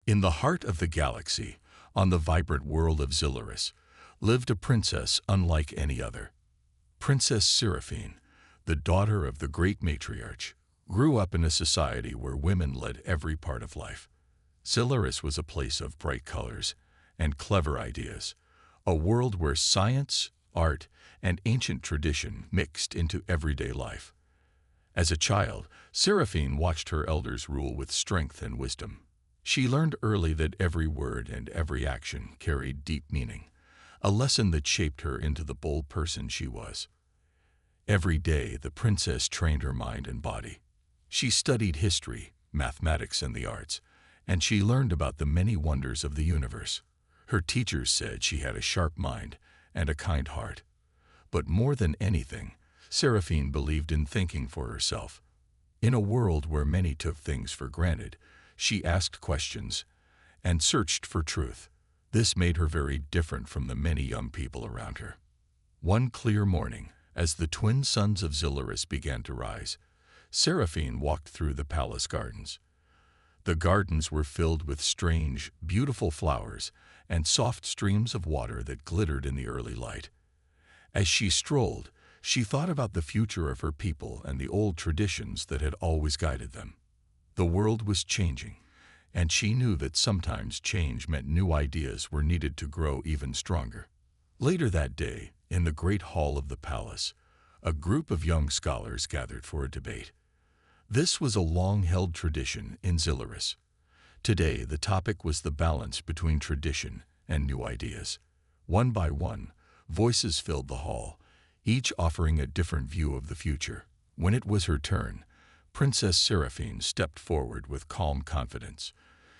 In the heart of the galaxy, on the vibrant world of Zillaris, lived a princess unlike any other. Princess Seraphine, the daughter of the great matriarch, grew up in a society where women led every part of life. Zillaris was a place of bright colors and clever ideas, a world where science, art, and ancient tradition mixed into everyday life. As a child, Seraphine watched her elders rule with strength and wisdom. She learned early that every word and every action carried deep meaning, a lesson that shaped her into the bold person she was. Every day, the princess trained her mind and body. She studied history, mathematics, and the arts, and she learned about the many wonders of the universe. Her teachers said she had a sharp mind and a kind heart. But more than anything, Seraphine believed in thinking for herself. In a world where many took things for granted, she asked questions and searched for truth. This made her very different from the many young people around her. One clear morning, as the twin suns of Zillaris began to rise, Seraphine walked through the palace gardens. The gardens were filled with strange, beautiful flowers and soft streams of water that glittered in the early light. As she strolled, she thought about the future of her people and the old traditions that had always guided them. The world was changing, and she knew that sometimes change meant new ideas were needed to grow even stronger. Later that day, in the great hall of the palace, a group of young scholars gathered for a debate. This was a long-held tradition in Zillaris. Today, the topic was the balance between tradition and new ideas. One by one, voices filled the hall, each offering a different view of the future. When it was her turn, Princess Seraphine stepped forward with calm confidence.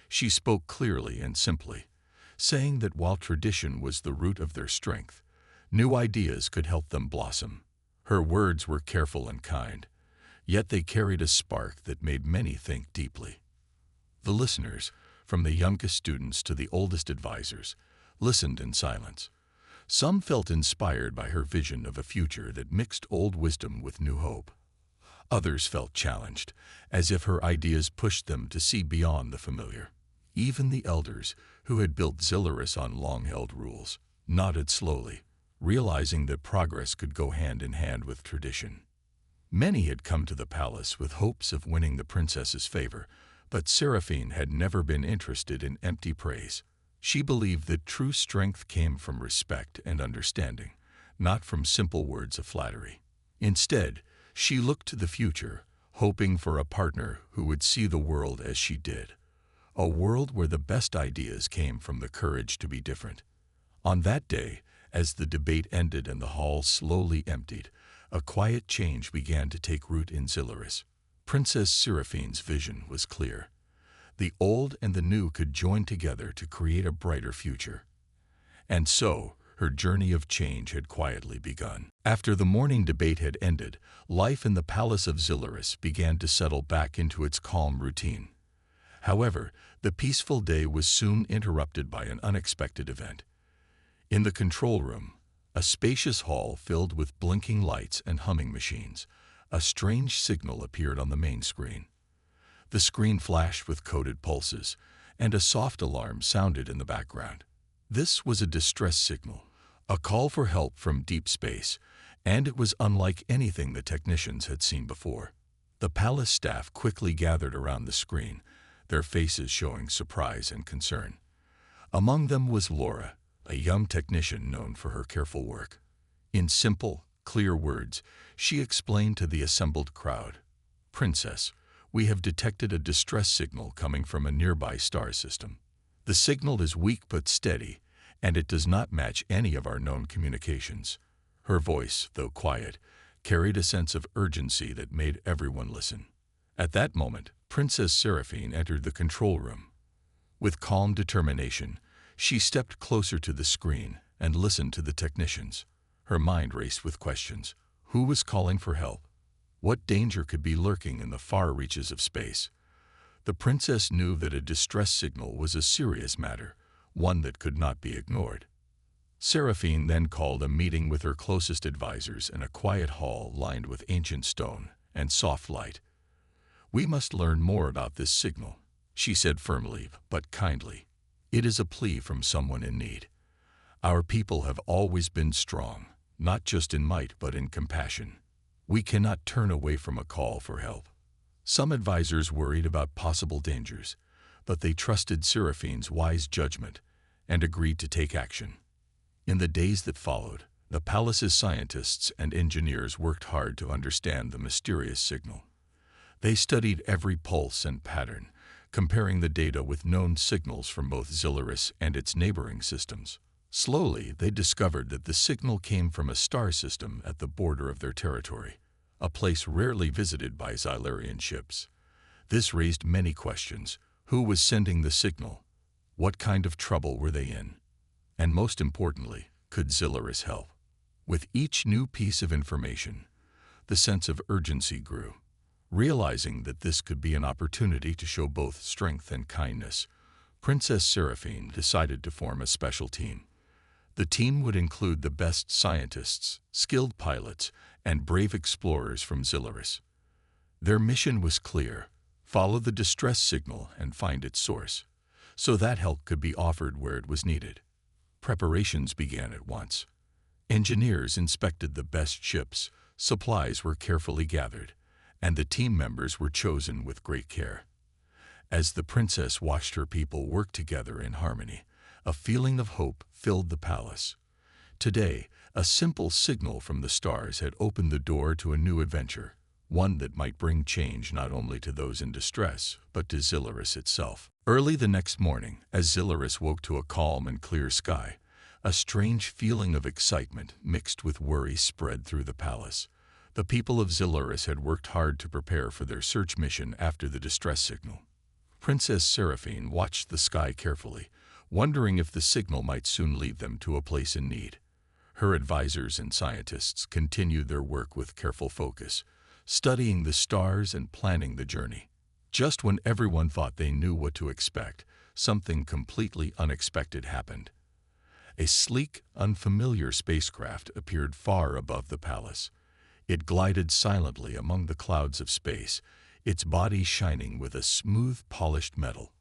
She spoke clearly and simply, saying that while tradition was the root of their strength, new ideas could help them blossom. Her words were careful and kind, yet they carried a spark that made many think deeply. The listeners, from the youngest students to the oldest advisors, listened in silence. Some felt inspired by her vision of a future that mixed old wisdom with new hope. Others felt challenged, as if her ideas pushed them to see beyond the familiar. Even the elders, who had built Zillaris on long-held rules, nodded slowly, realizing that progress could go hand in hand with tradition. Many had come to the palace with hopes of winning the princess's favor, but Seraphine had never been interested in empty praise. She believed that true strength came from respect and understanding, not from simple words of flattery. Instead, she looked to the future, hoping for a partner who would see the world as she did, a world where the best ideas came from the courage to be different. On that day, as the debate ended and the hall slowly emptied, a quiet change began to take root in Zillaris. Princess Seraphine's vision was clear. The old and the new could join together to create a brighter future. And so, her journey of change had quietly begun. After the morning debate had ended, life in the palace of Zillaris began to settle back into its calm routine. However, the peaceful day was soon interrupted by an unexpected event. In the control room, a spacious hall filled with blinking lights and humming machines, a strange signal appeared on the main screen. The screen flashed with coded pulses, and a soft alarm sounded in the background. This was a distress signal, a call for help from deep space, and it was unlike anything the technicians had seen before. The palace staff quickly gathered around the screen, their faces showing surprise and concern. Among them was Laura, a young technician known for her careful work. In simple, clear words, she explained to the assembled crowd, "Princess, we have detected a distress signal coming from a nearby star system. The signal is weak but steady, and it does not match any of our known communications." Her voice, though quiet, carried a sense of urgency that made everyone listen. At that moment, Princess Seraphine entered the control room. With calm determination, she stepped closer to the screen and listened to the technicians. Her mind raced with questions. Who was calling for help? What danger could be lurking in the far reaches of space? The princess knew that a distress signal was a serious matter, one that could not be ignored. Seraphine then called a meeting with her closest advisors in a quiet hall lined with ancient stone and soft light. "We must learn more about this signal," she said firmly but kindly. "It is a plea from someone in need. Our people have always been strong, not just in might but in compassion. We cannot turn away from a call for help." Some advisors worried about possible dangers, but they trusted Seraphine's wise judgment and agreed to take action. In the days that followed, the palace's scientists and engineers worked hard to understand the mysterious signal. They studied every pulse and pattern, comparing the data with known signals from both Zilurus and its neighboring systems. Slowly, they discovered that the signal came from a star system at the border of their territory, a place rarely visited by Xylurian ships. This raised many questions. Who was sending the signal? What kind of trouble were they in? And most importantly, could Zilurus help? With each new piece of information, the sense of urgency grew. Realizing that this could be an opportunity to show both strength and kindness, Princess Seraphine decided to form a special team. The team would include the best scientists, skilled pilots, and brave explorers from Zilurus. Their mission was clear: follow the distress signal and find its source, so that help could be offered where it was needed. Preparations began at once. Engineers inspected the best ships, supplies were carefully gathered, and the team members were chosen with great care. As the princess watched her people work together in harmony, a feeling of hope filled the palace. Today, a simple signal from the stars had opened the door to a new adventure, one that might bring change not only to those in distress, but to Zilurus itself. Early the next morning, as Zilurus woke to a calm and clear sky, a strange feeling of excitement mixed with worry spread through the palace. The people of Zilurus had worked hard to prepare for their search mission after the distress signal. Princess Seraphine watched the sky carefully, wondering if the signal might soon lead them to a place in need. Her advisors and scientists continued their work with careful focus, studying the stars and planning the journey. Just when everyone thought they knew what to expect, something completely unexpected happened. A sleek, unfamiliar spacecraft appeared far above the palace. It glided silently among the clouds of space, its body shining with a smooth, polished metal.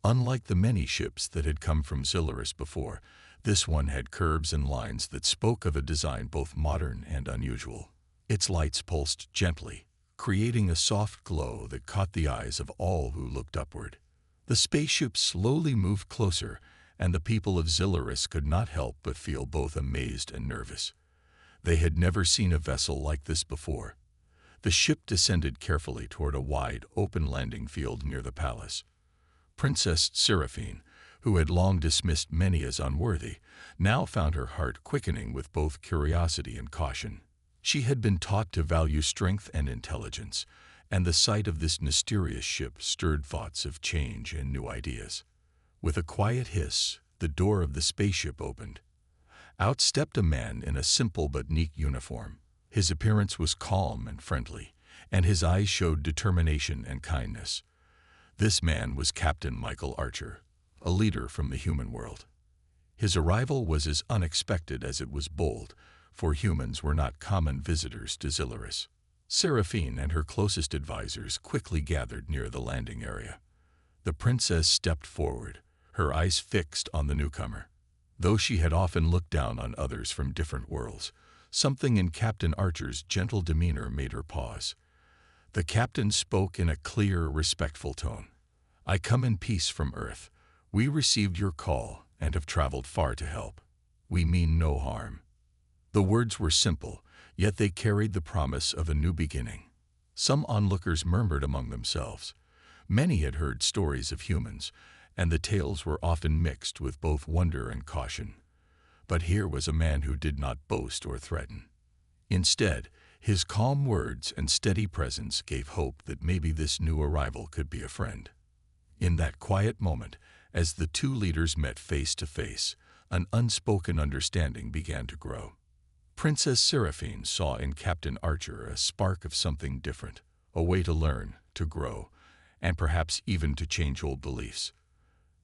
Unlike the many ships that had come from Zilurus before, this one had curves and lines that spoke of a design both modern and unusual. Its lights pulsed gently, creating a soft glow that caught the eyes of all who looked upward. The spaceship slowly moved closer, and the people of Zilurus could not help but feel both amazed and nervous. They had never seen a vessel like this before. The ship descended carefully toward a wide, open landing field near the palace. Princess Seraphine, who had long dismissed many as unworthy, now found her heart quickening with both curiosity and caution. She had been taught to value strength and intelligence, and the sight of this mysterious ship stirred thoughts of change and new ideas. With a quiet hiss, the door of the spaceship opened. Out stepped a man in a simple but neat uniform. His appearance was calm and friendly, and his eyes showed determination and kindness. This man was Captain Michael Archer, a leader from the human world. His arrival was as unexpected as it was bold, for humans were not common visitors to Zilurus. Seraphine and her closest advisors quickly gathered near the landing area. The princess stepped forward, her eyes fixed on the newcomer. Though she had often looked down on others from different worlds, something in Captain Archer's gentle demeanor made her pause. The captain spoke in a clear, respectful tone. "I come in peace from Earth. We received your call and have traveled far to help. We mean no harm." The words were simple, yet they carried the promise of a new beginning. Some onlookers murmured among themselves. Many had heard stories of humans, and the tales were often mixed with both wonder and caution. But here was a man who did not boast or threaten. Instead, his calm words and steady presence gave hope that maybe this new arrival could be a friend. In that quiet moment, as the two leaders met face to face, an unspoken understanding began to grow. Princess Seraphine saw in Captain Archer a spark of something different, a way to learn, to grow, and perhaps even to change old beliefs.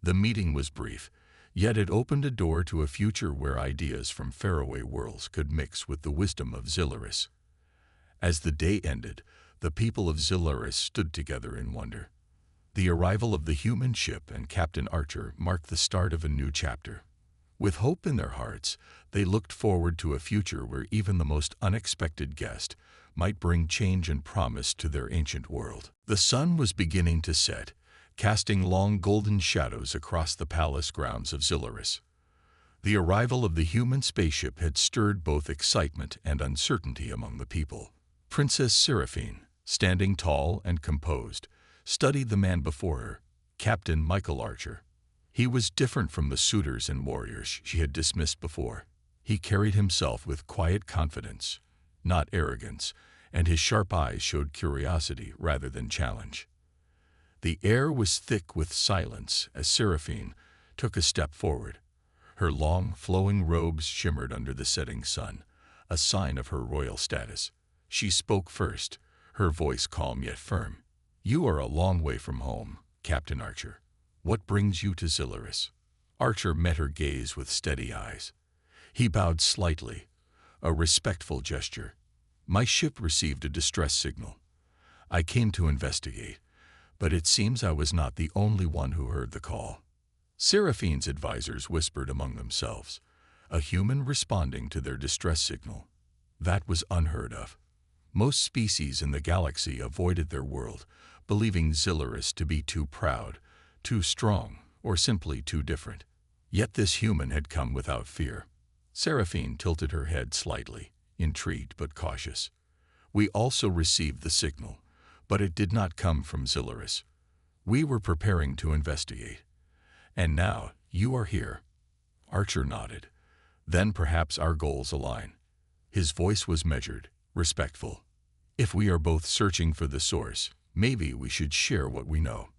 The meeting was brief, yet it opened a door to a future where ideas from faraway worlds could mix with the wisdom of Zilurus. As the day ended, the people of Zilurus stood together in wonder. The arrival of the human ship and Captain Archer marked the start of a new chapter. With hope in their hearts, they looked forward to a future where even the most unexpected guest might bring change and promise to their ancient world. The sun was beginning to set, casting long golden shadows across the palace grounds of Zilluris. The arrival of the human spaceship had stirred both excitement and uncertainty among the people. Princess Seraphine, standing tall and composed, studied the man before her, Captain Michael Archer. He was different from the suitors and warriors she had dismissed before. He carried himself with quiet confidence, not arrogance, and his sharp eyes showed curiosity rather than challenge. The air was thick with silence as Seraphine took a step forward. Her long, flowing robes shimmered under the setting sun, a sign of her royal status. She spoke first, her voice calm yet firm. "You are a long way from home, Captain Archer. What brings you to Zilluris?" Archer met her gaze with steady eyes. He bowed slightly, a respectful gesture. "My ship received a distress signal. I came to investigate, but it seems I was not the only one who heard the call." Seraphine's advisors whispered among themselves, a human responding to their distress signal. That was unheard of. Most species in the galaxy avoided their world, believing Zilluris to be too proud, too strong, or simply too different. Yet this human had come without fear. Seraphine tilted her head slightly, intrigued but cautious. "We also received the signal, but it did not come from Zilluris. We were preparing to investigate. And now you are here." Archer nodded. "Then perhaps our goals align." His voice was measured, respectful. "If we are both searching for the source, maybe we should share what we know."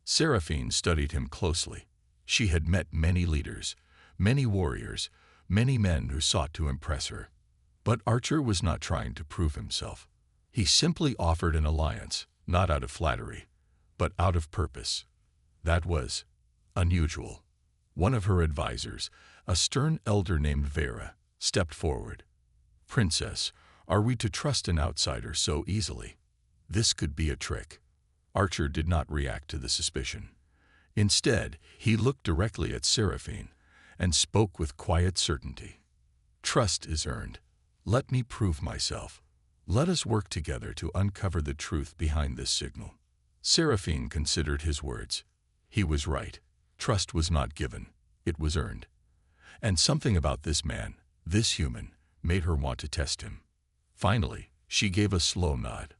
Seraphine studied him closely. She had met many leaders, many warriors, many men who sought to impress her. But Archer was not trying to prove himself. He simply offered an alliance, not out of flattery, but out of purpose. That was unusual. One of her advisors, a stern elder named Vera, stepped forward. "Princess, are we to trust an outsider so easily? This could be a trick." Archer did not react to the suspicion. Instead, he looked directly at Seraphine and spoke with quiet certainty. "Trust is earned. Let me prove myself. Let us work together to uncover the truth behind this signal." Seraphine considered his words. He was right. Trust was not given, it was earned. And something about this man, this human, made her want to test him. Finally, she gave a slow nod.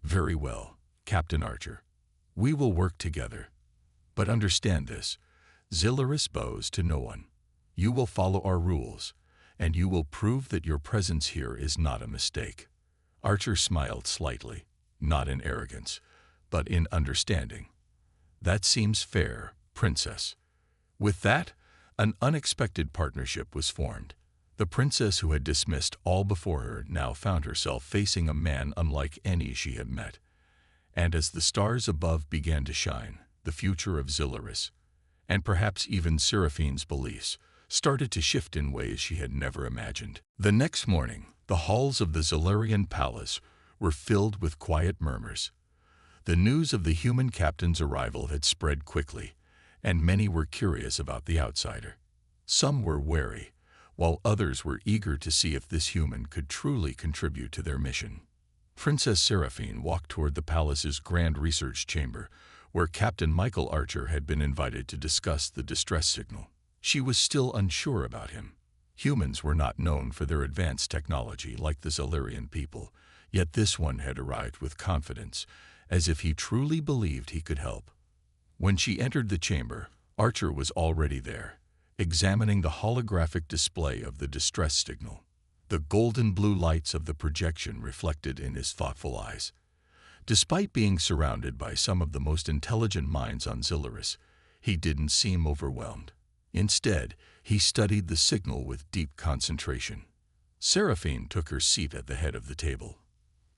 "Very well, Captain Archer. We will work together. But understand this, Zilluris bows to no one. You will follow our rules, and you will prove that your presence here is not a mistake." Archer smiled slightly, not in arrogance, but in understanding. "That seems fair, Princess." With that, an unexpected partnership was formed. The princess who had dismissed all before her now found herself facing a man unlike any she had met. And as the stars above began to shine, the future of Zilluris, and perhaps even Seraphine's beliefs, started to shift in ways she had never imagined. The next morning, the halls of the Zillurian palace were filled with quiet murmurs. The news of the human captain's arrival had spread quickly, and many were curious about the outsider. Some were wary, while others were eager to see if this human could truly contribute to their mission. Princess Seraphine walked toward the palace's grand research chamber, where Captain Michael Archer had been invited to discuss the distress signal. She was still unsure about him. Humans were not known for their advanced technology like the Zillurian people, yet this one had arrived with confidence, as if he truly believed he could help. When she entered the chamber, Archer was already there, examining the holographic display of the distress signal. The golden blue lights of the projection reflected in his thoughtful eyes. Despite being surrounded by some of the most intelligent minds on Zilluris, he didn't seem overwhelmed. Instead, he studied the signal with deep concentration. Seraphine took her seat at the head of the table.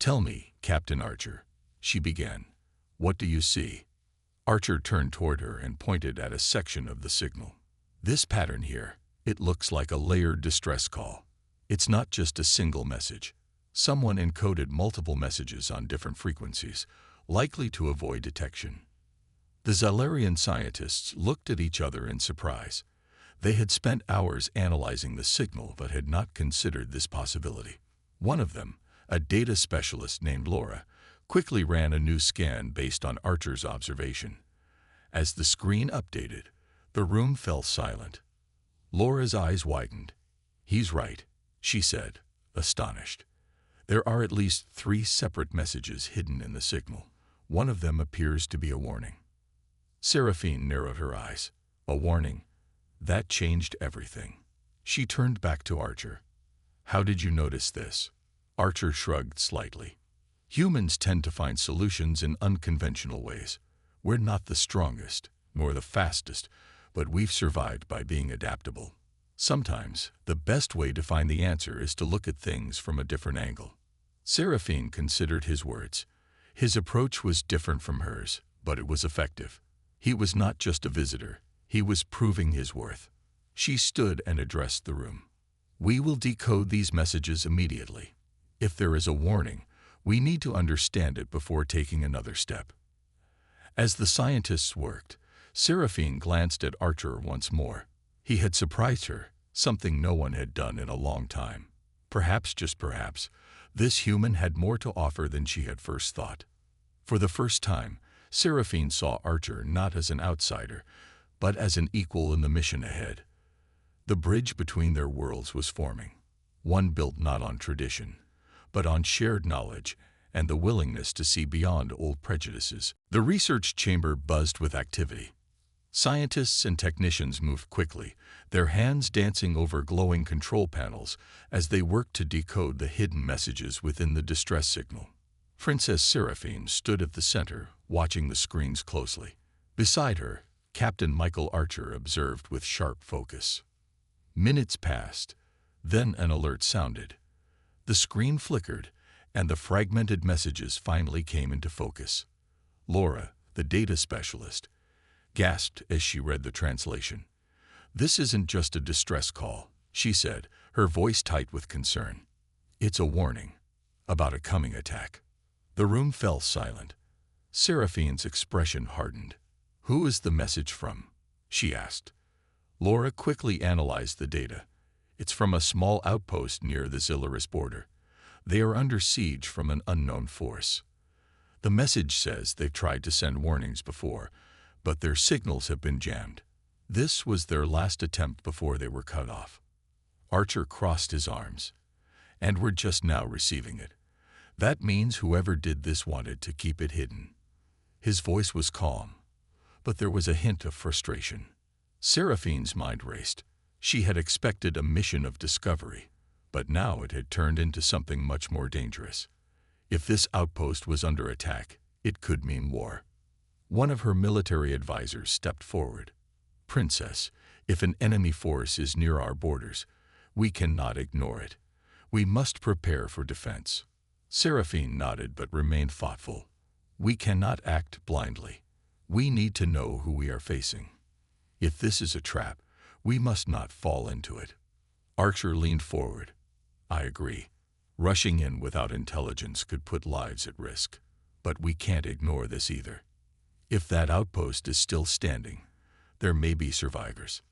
"Tell me, Captain Archer," she began, "what do you see?" Archer turned toward her and pointed at a section of the signal. "This pattern here, it looks like a layered distress call. It's not just a single message. Someone encoded multiple messages on different frequencies, likely to avoid detection." The Zalarian scientists looked at each other in surprise. They had spent hours analyzing the signal but had not considered this possibility. One of them, a data specialist named Laura, quickly ran a new scan based on Archer's observation. As the screen updated, the room fell silent. Laura's eyes widened. "He's right," she said, astonished. "There are at least 3 separate messages hidden in the signal. One of them appears to be a warning." Seraphine narrowed her eyes. "A warning? That changed everything." She turned back to Archer. "How did you notice this?" Archer shrugged slightly. "Humans tend to find solutions in unconventional ways. We're not the strongest, nor the fastest, but we've survived by being adaptable. Sometimes, the best way to find the answer is to look at things from a different angle." Seraphine considered his words. His approach was different from hers, but it was effective. He was not just a visitor. He was proving his worth. She stood and addressed the room. "We will decode these messages immediately. If there is a warning, we need to understand it before taking another step." As the scientists worked, Seraphine glanced at Archer once more. He had surprised her, something no one had done in a long time. Perhaps, just perhaps, this human had more to offer than she had first thought. For the first time, Seraphine saw Archer not as an outsider, but as an equal in the mission ahead. The bridge between their worlds was forming, one built not on tradition, but on shared knowledge and the willingness to see beyond old prejudices. The research chamber buzzed with activity. Scientists and technicians moved quickly, their hands dancing over glowing control panels as they worked to decode the hidden messages within the distress signal. Princess Seraphine stood at the center, watching the screens closely. Beside her, Captain Michael Archer observed with sharp focus. Minutes passed, then an alert sounded. The screen flickered, and the fragmented messages finally came into focus. Laura, the data specialist, gasped as she read the translation. "This isn't just a distress call," she said, her voice tight with concern. "It's a warning about a coming attack." The room fell silent. Seraphine's expression hardened. "Who is the message from?" she asked. Laura quickly analyzed the data. "It's from a small outpost near the Zilurus border. They are under siege from an unknown force. The message says they've tried to send warnings before, but their signals have been jammed. This was their last attempt before they were cut off." Archer crossed his arms. "And we're just now receiving it. That means whoever did this wanted to keep it hidden." His voice was calm, but there was a hint of frustration. Seraphine's mind raced. She had expected a mission of discovery, but now it had turned into something much more dangerous. If this outpost was under attack, it could mean war. One of her military advisors stepped forward. "Princess, if an enemy force is near our borders, we cannot ignore it. We must prepare for defense." Seraphine nodded but remained thoughtful. "We cannot act blindly. We need to know who we are facing. If this is a trap, we must not fall into it." Archer leaned forward. "I agree. Rushing in without intelligence could put lives at risk. But we can't ignore this either. If that outpost is still standing, there may be survivors."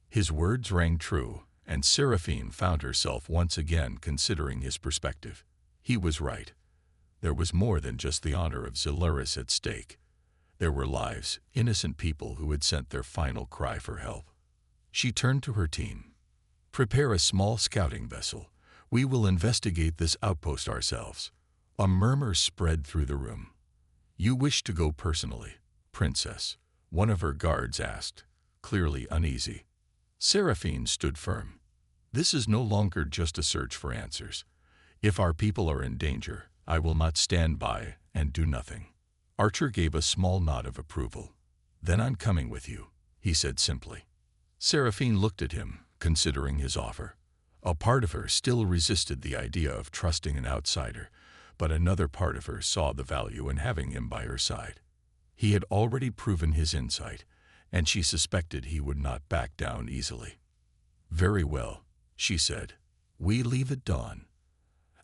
His words rang true, and Seraphine found herself once again considering his perspective. He was right. There was more than just the honor of Zilurus at stake. There were lives, innocent people who had sent their final cry for help. She turned to her team. "Prepare a small scouting vessel. We will investigate this outpost ourselves." A murmur spread through the room. "You wish to go personally, Princess?" one of her guards asked, clearly uneasy. Seraphine stood firm. "This is no longer just a search for answers. If our people are in danger, I will not stand by and do nothing." Archer gave a small nod of approval. "Then I'm coming with you," he said simply. Seraphine looked at him, considering his offer. A part of her still resisted the idea of trusting an outsider, but another part of her saw the value in having him by her side. He had already proven his insight, and she suspected he would not back down easily. "Very well," she said. "We leave at dawn."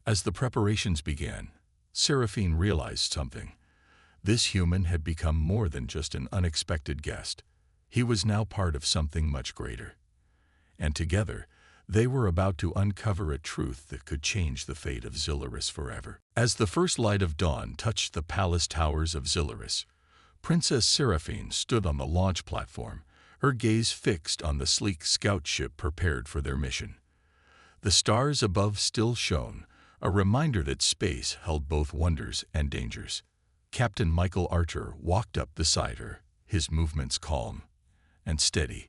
As the preparations began, Seraphine realized something. This human had become more than just an unexpected guest. He was now part of something much greater. And together, they were about to uncover a truth that could change the fate of Zilurus forever. As the first light of dawn touched the palace towers of Zilurus, Princess Seraphine stood on the launch platform, her gaze fixed on the sleek scout ship prepared for their mission. The stars above still shone, a reminder that space held both wonders and dangers. Captain Michael Archer walked up beside her, his movements calm and steady.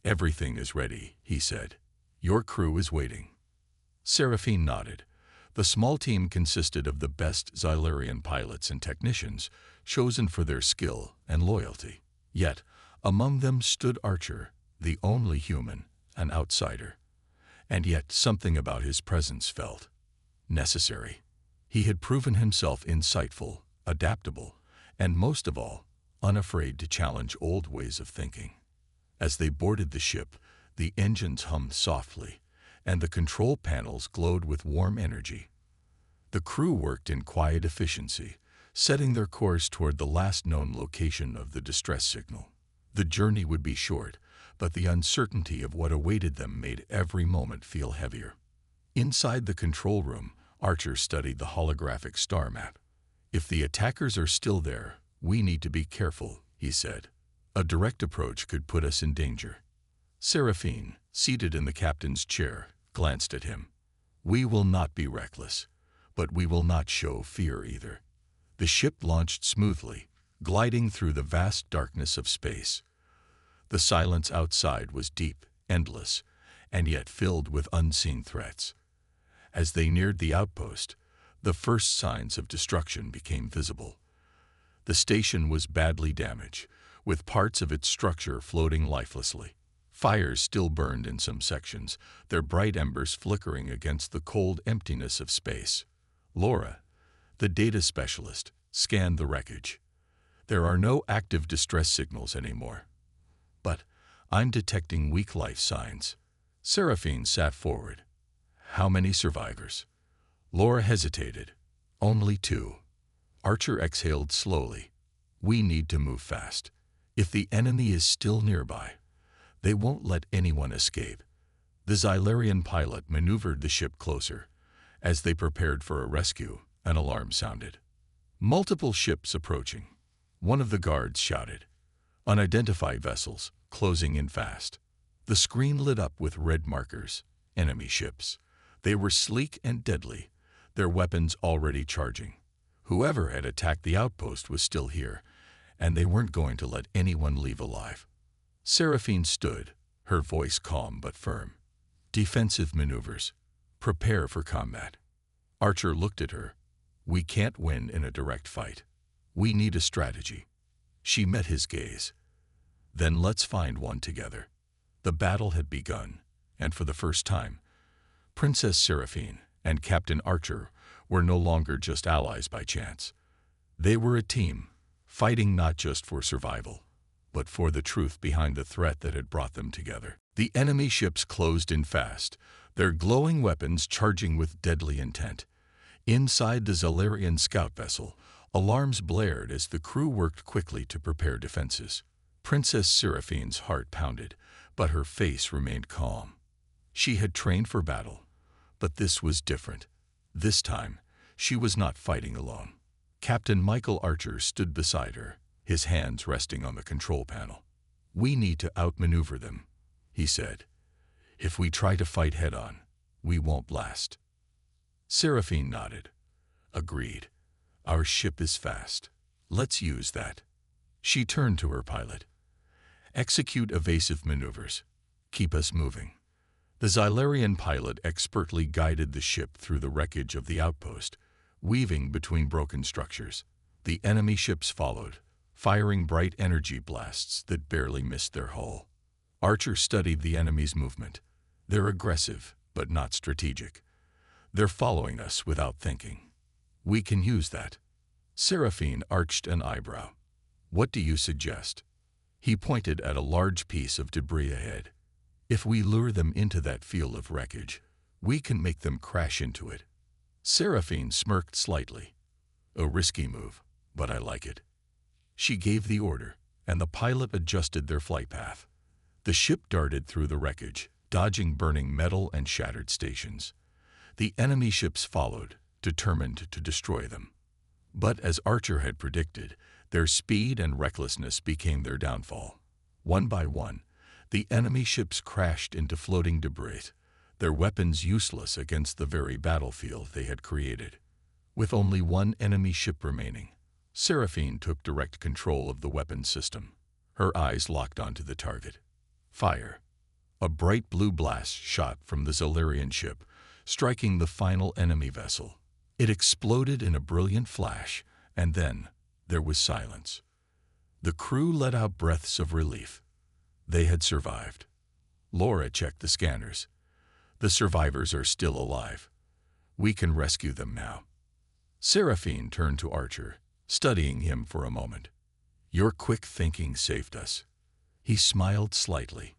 "Everything is ready," he said. "Your crew is waiting." Seraphine nodded. The small team consisted of the best Xylurian pilots and technicians, chosen for their skill and loyalty. Yet, among them stood Archer, the only human, an outsider. And yet something about his presence felt necessary. He had proven himself insightful, adaptable, and most of all, unafraid to challenge old ways of thinking. As they boarded the ship, the engines hummed softly, and the control panels glowed with warm energy. The crew worked in quiet efficiency, setting their course toward the last known location of the distress signal. The journey would be short, but the uncertainty of what awaited them made every moment feel heavier. Inside the control room, Archer studied the holographic star map. "If the attackers are still there, we need to be careful," he said. "A direct approach could put us in danger." Seraphine, seated in the captain's chair, glanced at him. "We will not be reckless, but we will not show fear either." The ship launched smoothly, gliding through the vast darkness of space. The silence outside was deep, endless, and yet filled with unseen threats. As they neared the outpost, the first signs of destruction became visible. The station was badly damaged, with parts of its structure floating lifelessly. Fires still burned in some sections, their bright embers flickering against the cold emptiness of space. Laura, the data specialist, scanned the wreckage. "There are no active distress signals anymore. But I'm detecting weak life signs." Seraphine sat forward. "How many survivors?" Laura hesitated. "Only 2. Archer exhaled slowly. "We need to move fast. If the enemy is still nearby, they won't let anyone escape." The Xylurian pilot maneuvered the ship closer. As they prepared for a rescue, an alarm sounded. "Multiple ships approaching," one of the guards shouted. "Unidentified vessels, closing in fast." The screen lit up with red markers. Enemy ships. They were sleek and deadly, their weapons already charging. Whoever had attacked the outpost was still here, and they weren't going to let anyone leave alive. Seraphine stood, her voice calm but firm. "Defensive maneuvers. Prepare for combat." Archer looked at her. "We can't win in a direct fight. We need a strategy." She met his gaze. "Then let's find one together." The battle had begun, and for the first time, Princess Seraphine and Captain Archer were no longer just allies by chance. They were a team, fighting not just for survival, but for the truth behind the threat that had brought them together. The enemy ships closed in fast, their glowing weapons charging with deadly intent. Inside the Xylurian scout vessel, alarms blared as the crew worked quickly to prepare defenses. Princess Seraphine's heart pounded, but her face remained calm. She had trained for battle, but this was different. This time, she was not fighting alone. Captain Michael Archer stood beside her, his hands resting on the control panel. "We need to outmaneuver them," he said. "If we try to fight head-on, we won't last." Seraphine nodded. "Agreed. Our ship is fast. Let's use that." She turned to her pilot. "Execute evasive maneuvers. Keep us moving." The Xylurian pilot expertly guided the ship through the wreckage of the outpost, weaving between broken structures. The enemy ships followed, firing bright energy blasts that barely missed their hull. Archer studied the enemy's movement. "They're aggressive, but not strategic. They're following us without thinking. We can use that." Seraphine arched an eyebrow. "What do you suggest?" He pointed at a large piece of debris ahead. "If we lure them into that field of wreckage, we can make them crash into it." Seraphine smirked slightly. "A risky move, but I like it." She gave the order, and the pilot adjusted their flight path. The ship darted through the wreckage, dodging burning metal and shattered stations. The enemy ships followed, determined to destroy them. But as Archer had predicted, their speed and recklessness became their downfall. One by one, the enemy ships crashed into floating debris, their weapons useless against the very battlefield they had created. With only one enemy ship remaining, Seraphine took direct control of the weapons system. Her eyes locked onto the target. Fire. A bright blue blast shot from the Zilarian ship, striking the final enemy vessel. It exploded in a brilliant flash, and then there was silence. The crew let out breaths of relief. They had survived. Laura checked the scanners. The survivors are still alive. We can rescue them now. Seraphine turned to Archer, studying him for a moment. Your quick thinking saved us. He smiled slightly.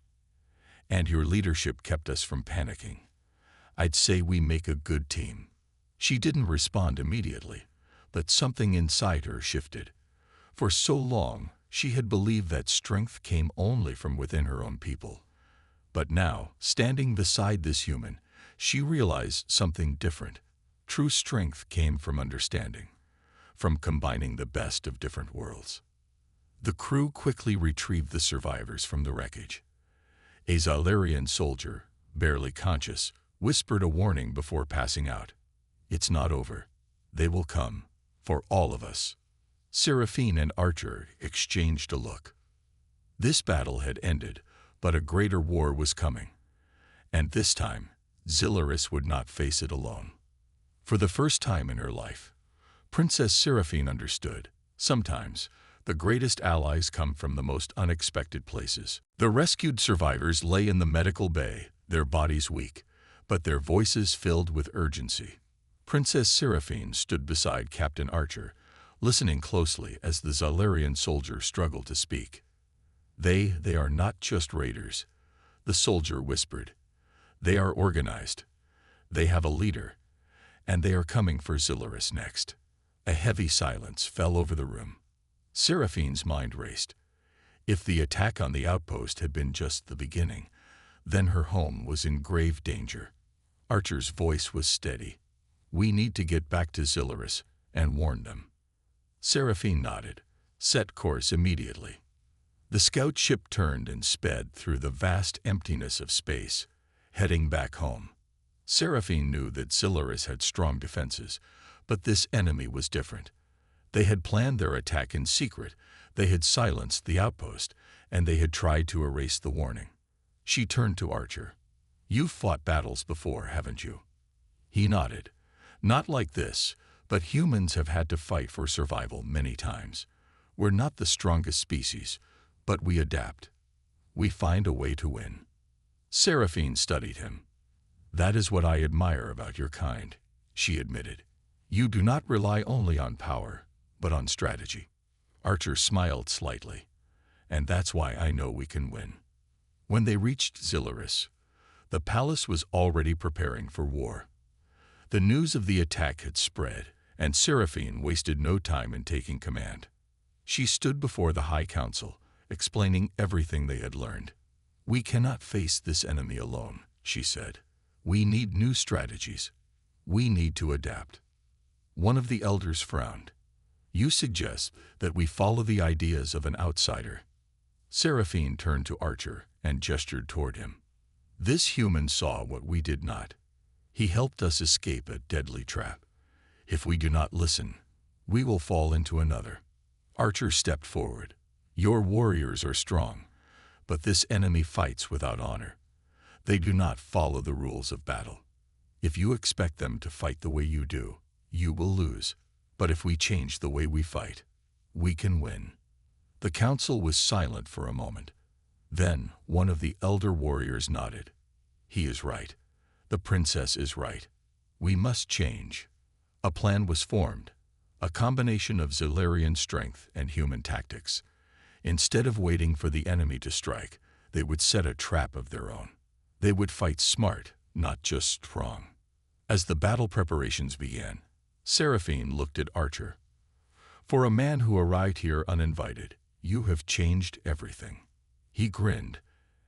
And your leadership kept us from panicking. I'd say we make a good team. She didn't respond immediately, but something inside her shifted. For so long, she had believed that strength came only from within her own people. But now, standing beside this human, she realized something different. True strength came from understanding, from combining the best of different worlds. The crew quickly retrieved the survivors from the wreckage. A Zilarian soldier, barely conscious, whispered a warning before passing out. It's not over. They will come, for all of us. Seraphine and Archer exchanged a look. This battle had ended, but a greater war was coming. And this time, Zilaris would not face it alone. For the first time in her life, Princess Seraphine understood. Sometimes, the greatest allies come from the most unexpected places. The rescued survivors lay in the medical bay, their bodies weak, but their voices filled with urgency. Princess Seraphine stood beside Captain Archer, listening closely as the Zilarian soldier struggled to speak. They are not just raiders, the soldier whispered. They are organized. They have a leader, and they are coming for Zilaris next. A heavy silence fell over the room. Seraphine's mind raced. If the attack on the outpost had been just the beginning, then her home was in grave danger. Archer's voice was steady. We need to get back to Zilaris and warn them. Seraphine nodded. Set course immediately. The scout ship turned and sped through the vast emptiness of space, heading back home. Seraphine knew that Zilaris had strong defenses, but this enemy was different. They had planned their attack in secret, they had silenced the outpost, and they had tried to erase the warning. She turned to Archer. You've fought battles before, haven't you? He nodded. Not like this, but humans have had to fight for survival many times. We're not the strongest species, but we adapt. We find a way to win. Seraphine studied him. That is what I admire about your kind, she admitted. You do not rely only on power, but on strategy. Archer smiled slightly. And that's why I know we can win. When they reached Zilaris, the palace was already preparing for war. The news of the attack had spread, and Seraphine wasted no time in taking command. She stood before the High Council, explaining everything they had learned. We cannot face this enemy alone, she said. We need new strategies. We need to adapt. One of the elders frowned. You suggest that we follow the ideas of an outsider. Seraphine turned to Archer and gestured toward him. This human saw what we did not. He helped us escape a deadly trap. If we do not listen, we will fall into another. Archer stepped forward. Your warriors are strong, but this enemy fights without honor. They do not follow the rules of battle. If you expect them to fight the way you do, you will lose. But if we change the way we fight, we can win. The council was silent for a moment. Then one of the elder warriors nodded. He is right. The princess is right. We must change. A plan was formed, a combination of Zilarian strength and human tactics. Instead of waiting for the enemy to strike, they would set a trap of their own. They would fight smart, not just strong. As the battle preparations began, Seraphine looked at Archer. For a man who arrived here uninvited, you have changed everything." He grinned.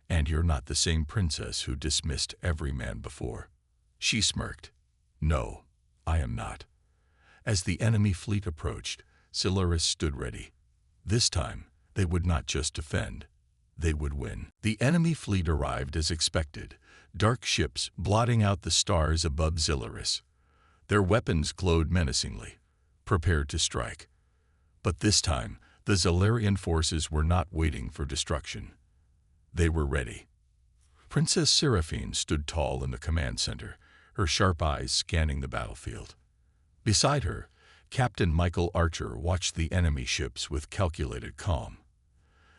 "And you're not the same princess who dismissed every man before." She smirked. "No, I am not." As the enemy fleet approached, Silurus stood ready. This time, they would not just defend, they would win. The enemy fleet arrived as expected, dark ships blotting out the stars above Silurus. Their weapons glowed menacingly, prepared to strike. But this time, the Zilarian forces were not waiting for destruction. They were ready. Princess Seraphine stood tall in the command center, her sharp eyes scanning the battlefield. Beside her, Captain Michael Archer watched the enemy ships with calculated calm.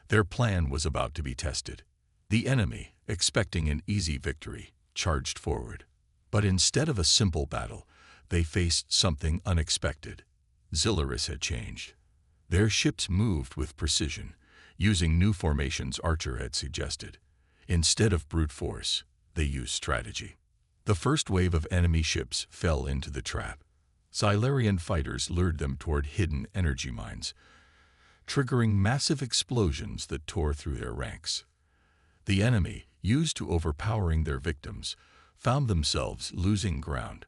Their plan was about to be tested. The enemy, expecting an easy victory, charged forward. But instead of a simple battle, they faced something unexpected. Silurus had changed. Their ships moved with precision, using new formations Archer had suggested. Instead of brute force, they used strategy. The first wave of enemy ships fell into the trap. Silurian fighters lured them toward hidden energy mines, triggering massive explosions that tore through their ranks. The enemy, used to overpowering their victims, found themselves losing ground.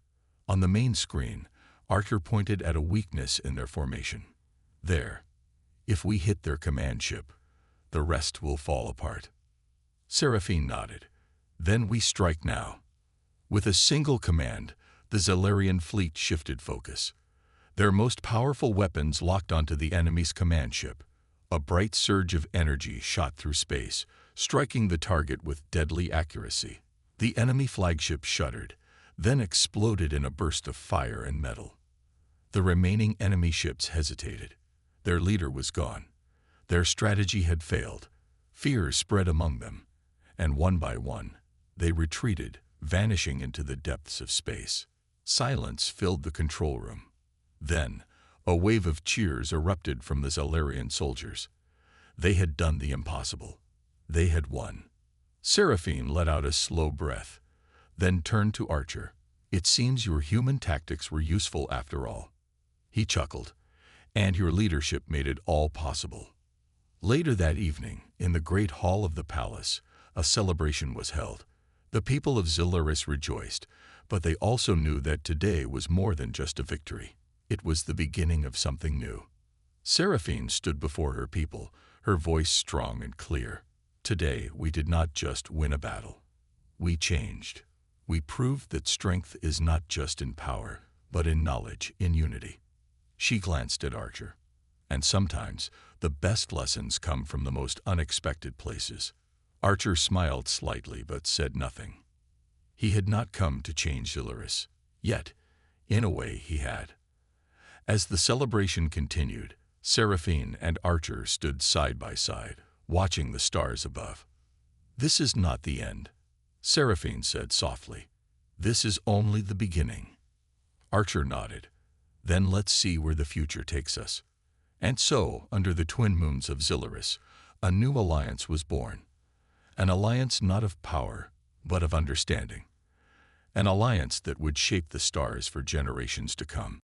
On the main screen, Archer pointed at a weakness in their formation. "There. If we hit their command ship, the rest will fall apart." Seraphine nodded. "Then we strike now." With a single command, the Zilarian fleet shifted focus. Their most powerful weapons locked onto the enemy's command ship. A bright surge of energy shot through space, striking the target with deadly accuracy. The enemy flagship shuddered, then exploded in a burst of fire and metal. The remaining enemy ships hesitated. Their leader was gone. Their strategy had failed. Fear spread among them, and one by one, they retreated, vanishing into the depths of space. Silence filled the control room. Then, a wave of cheers erupted from the Zilarian soldiers. They had done the impossible. They had won. Seraphine let out a slow breath, then turned to Archer. "It seems your human tactics were useful after all." He chuckled. "And your leadership made it all possible." Later that evening, in the great hall of the palace, a celebration was held. The people of Silurus rejoiced, but they also knew that today was more than just a victory. It was the beginning of something new. Seraphine stood before her people, her voice strong and clear. "Today we did not just win a battle. We changed. We proved that strength is not just in power, but in knowledge, in unity." She glanced at Archer. "And sometimes the best lessons come from the most unexpected places." Archer smiled slightly but said nothing. He had not come to change Silurus. Yet, in a way, he had. As the celebration continued, Seraphine and Archer stood side by side, watching the stars above. "This is not the end," Seraphine said softly. "This is only the beginning." Archer nodded. "Then let's see where the future takes us." And so, under the twin moons of Silurus, a new alliance was born. An alliance not of power, but of understanding. An alliance that would shape the stars for generations to come.